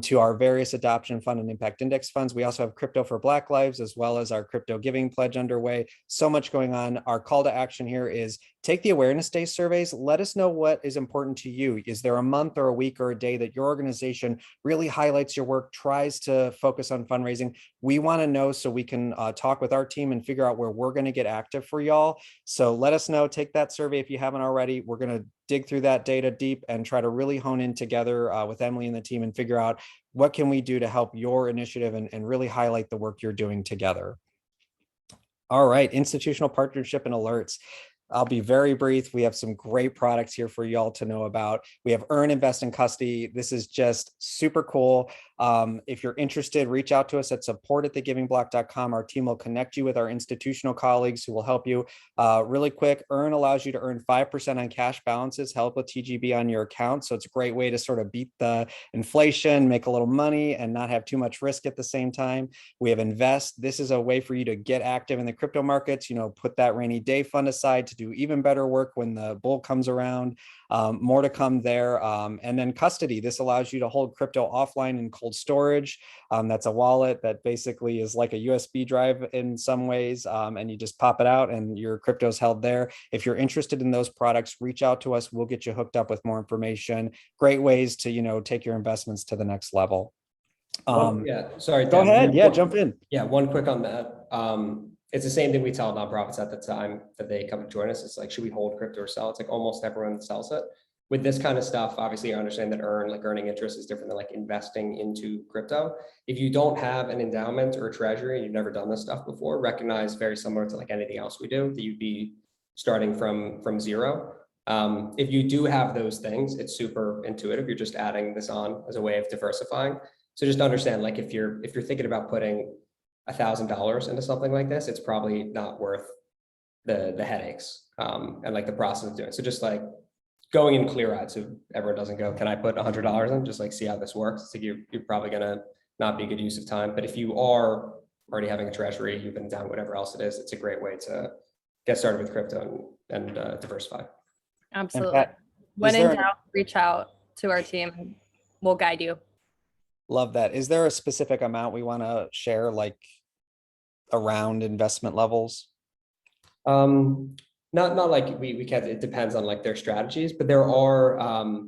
to our various adoption fund and impact index funds. We also have Crypto for Black Lives, as well as our crypto giving pledge underway. So much going on. Our call to action here is take the awareness day surveys. Let us know what is important to you. Is there a month or a week or a day that your organization really highlights your work, tries to focus on fundraising? We want to know so we can talk with our team and figure out where we're going to get active for y'all. So let us know, take that survey if you haven't already. We're going to dig through that data deep and try to really hone in together with Emily and the team and figure out what can we do to help your initiative and really highlight the work you're doing together. All right, institutional partnership and alerts. I'll be very brief. We have some great products here for y'all to know about. We have Earn, Invest, and Custody. This is just super cool. If you're interested, reach out to us at support@thegivingblock.com. Our team will connect you with our institutional colleagues who will help you. Really quick, Earn allows you to earn 5% on cash balances, help with TGB on your account. So it's a great way to sort of beat the inflation, make a little money, and not have too much risk at the same time. We have Invest. This is a way for you to get active in the crypto markets, put that rainy day fund aside to do even better work when the bull comes around. More to come there. And then Custody. This allows you to hold crypto offline in cold storage. That's a wallet that basically is like a USB drive in some ways. And you just pop it out and your crypto is held there. If you're interested in those products, reach out to us. We'll get you hooked up with more information. Great ways to, take your investments to the next level. Yeah, sorry. Go ahead. Yeah, jump in. Yeah, one quick on that. It's the same thing we tell nonprofits at the time that they come and join us. It's like, should we hold crypto or sell? It's like almost everyone sells it. With this kind of stuff, obviously, I understand that earning interest is different than like investing into crypto. If you don't have an endowment or a treasury and you've never done this stuff before, recognize very similar to like anything else we do, that you'd be starting from zero. If you do have those things, it's super intuitive. You're just adding this on as a way of diversifying. So just understand, like if you're thinking about putting $1,000 into something like this, it's probably not worth the headaches and like the process of doing it. So just like going in clear-eyed, so everyone doesn't go, can I put $100 in? Just like see how this works. It's like you're probably gonna not be a good use of time. But if you are already having a treasury, you've been down whatever else it is, it's a great way to get started with crypto and diversify. Absolutely. Pat, When in doubt, reach out to our team. We'll guide you. Love that. Is there a specific amount we want to share, like around investment levels? Not like we can't, it depends on like their strategies, but there are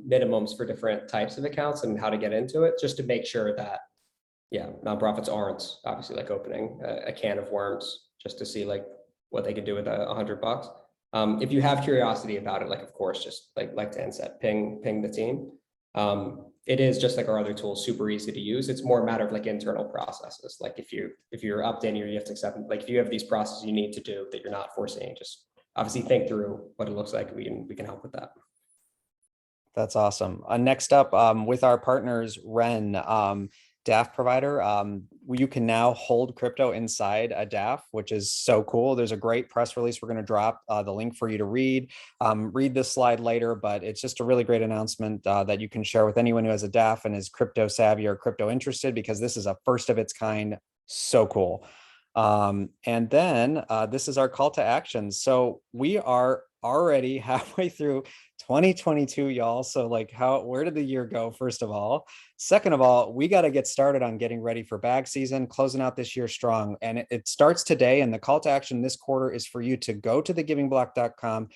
minimums for different types of accounts and how to get into it, just to make sure that, yeah, nonprofits aren't obviously like opening a can of worms just to see like what they can do with $100. If you have curiosity about it, like, of course, just like Dan said, ping the team. It is just like our other tools, super easy to use. It's more a matter of like internal processes. Like if you're updating or you have to accept, like if you have these processes you need to do that you're not foreseeing, just obviously think through what it looks like. We can help with that. That's awesome. Next up, with our partners, Ren, DAF provider, you can now hold crypto inside a DAF, which is so cool. There's a great press release we're going to drop the link for you to read. Read this slide later, but it's just a really great announcement that you can share with anyone who has a DAF and is crypto savvy or crypto interested, because this is a first of its kind. So cool. And then this is our call to action. So we are already halfway through 2022, y'all. So like where did the year go? First of all, second of all, we got to get started on getting ready for bag season, closing out this year strong. And it starts today. And the call to action this quarter is for you to go to thegivingblock.com,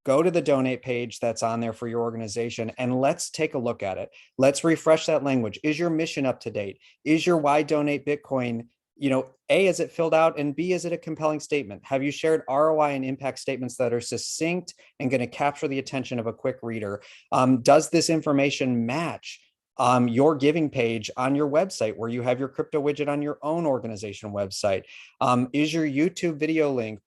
go to the donate page that's on there for your organization, and let's take a look at it. Let's refresh that language. Is your mission up to date? Is your why donate Bitcoin, A, is it filled out? And B, is it a compelling statement? Have you shared ROI and impact statements that are succinct and going to capture the attention of a quick reader? Does this information match your giving page on your website where you have your crypto widget on your own organization website? Is your YouTube video link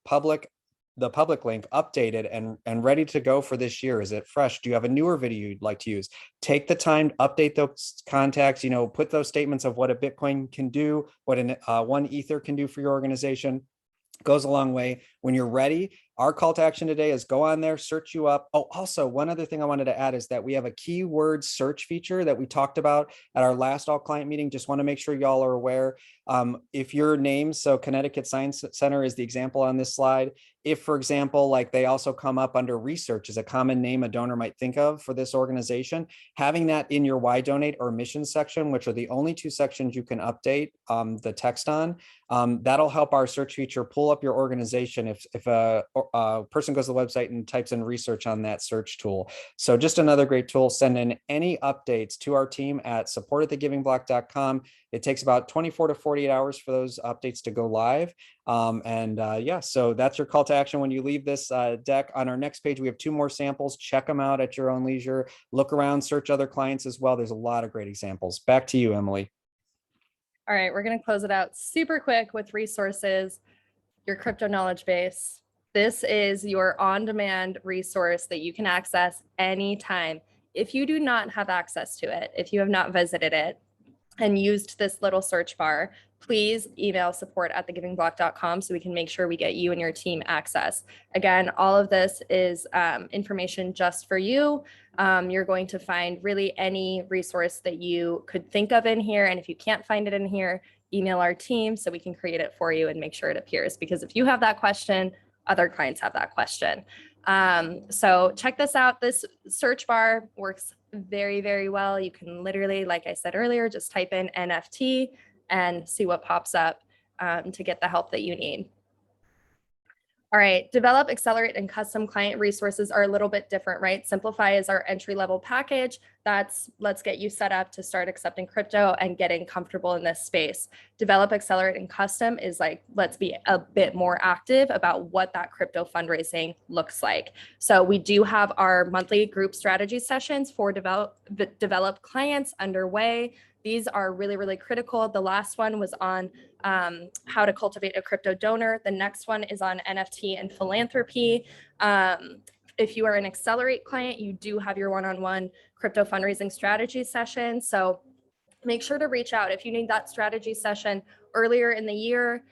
the public link updated and ready to go for this year? Is it fresh? Do you have a newer video you'd like to use? Take the time to update those contacts, put those statements of what a Bitcoin can do, what one Ether can do for your organization. Goes a long way. When you're ready, our call to action today is go on there, search you up. Oh, also one other thing I wanted to add is that we have a keyword search feature that we talked about at our last all client meeting. Just want to make sure y'all are aware. If your name, so Connecticut Science Center is the example on this slide. If, for example, like they also come up under research as a common name a donor might think of for this organization, having that in your why donate or mission section, which are the only two sections you can update the text on, that'll help our search feature pull up your organization if a person goes to the website and types in research on that search tool. So just another great tool. Send in any updates to our team at support@thegivingblock.com. It takes about 24 to 48 hours for those updates to go live. Yeah, so that's your call to action when you leave this deck. On our next page, we have 2 more samples. Check them out at your own leisure. Look around, search other clients as well. There's a lot of great examples. Back to you, Emily. All right, we're going to close it out super quick with resources. your crypto knowledge base. This is your on-demand resource that you can access anytime. If you do not have access to it, if you have not visited it and used this little search bar, please email support@thegivingblock.com so we can make sure we get you and your team access. Again, all of this is information just for you. You're going to find really any resource that you could think of in here. And if you can't find it in here, email our team so we can create it for you and make sure it appears. Because if you have that question, other clients have that question. So check this out. This search bar works very, very well. You can literally, like I said earlier, just type in NFT and see what pops up to get the help that you need. All right, develop, accelerate, and custom client resources are a little bit different, right? Simplify is our entry-level package. That's let's get you set up to start accepting crypto and getting comfortable in this space. Develop, accelerate, and custom is like, let's be a bit more active about what that crypto fundraising looks like. So we do have our monthly group strategy sessions for develop clients underway. These are really, really critical. The last one was on how to cultivate a crypto donor. The next one is on NFT and philanthropy. If you are an Accelerate client, you do have your one-on-one crypto fundraising strategy session. So make sure to reach out if you need that strategy session earlier in the year.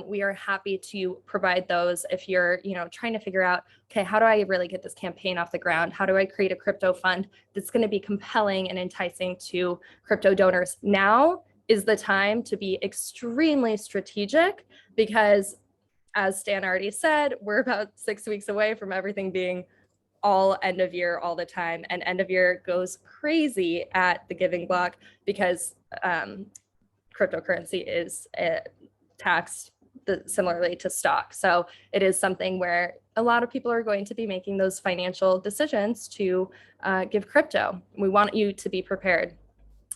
We are happy to provide those if you're, trying to figure out, okay, how do I really get this campaign off the ground? How do I create a crypto fund that's going to be compelling and enticing to crypto donors? Now is the time to be extremely strategic because, as Stan already said, we're about 6 weeks away from everything being all end of year all the time, and end of year goes crazy at the Giving Block because cryptocurrency is taxed similarly to stock. So it is something where a lot of people are going to be making those financial decisions to give crypto. We want you to be prepared.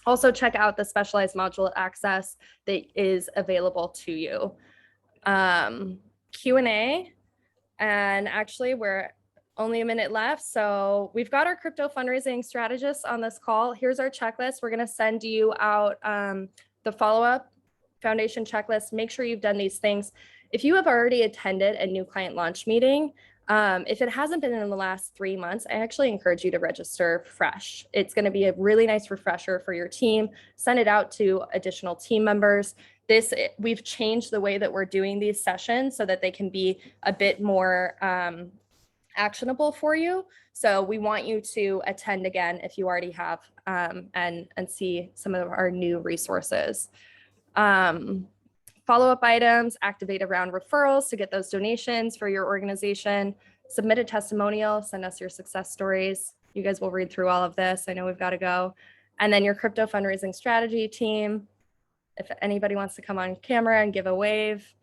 Also check out the specialized module access that is available to you. Q&A, and actually we're only a minute left. So we've got our crypto fundraising strategists on this call. Here's our checklist. We're gonna send you out the follow-up foundation checklist. Make sure you've done these things. If you have already attended a new client launch meeting, if it hasn't been in the last 3 months, I actually encourage you to register fresh. It's going to be a really nice refresher for your team. Send it out to additional team members. We've changed the way that we're doing these sessions so that they can be a bit more actionable for you. So we want you to attend again if you already have and see some of our new resources. Follow-up items, activate around referrals to get those donations for your organization, submit a testimonial, send us your success stories. You guys will read through all of this. I know we've got to go. And then your crypto fundraising strategy team. If anybody wants to come on camera and give a wave.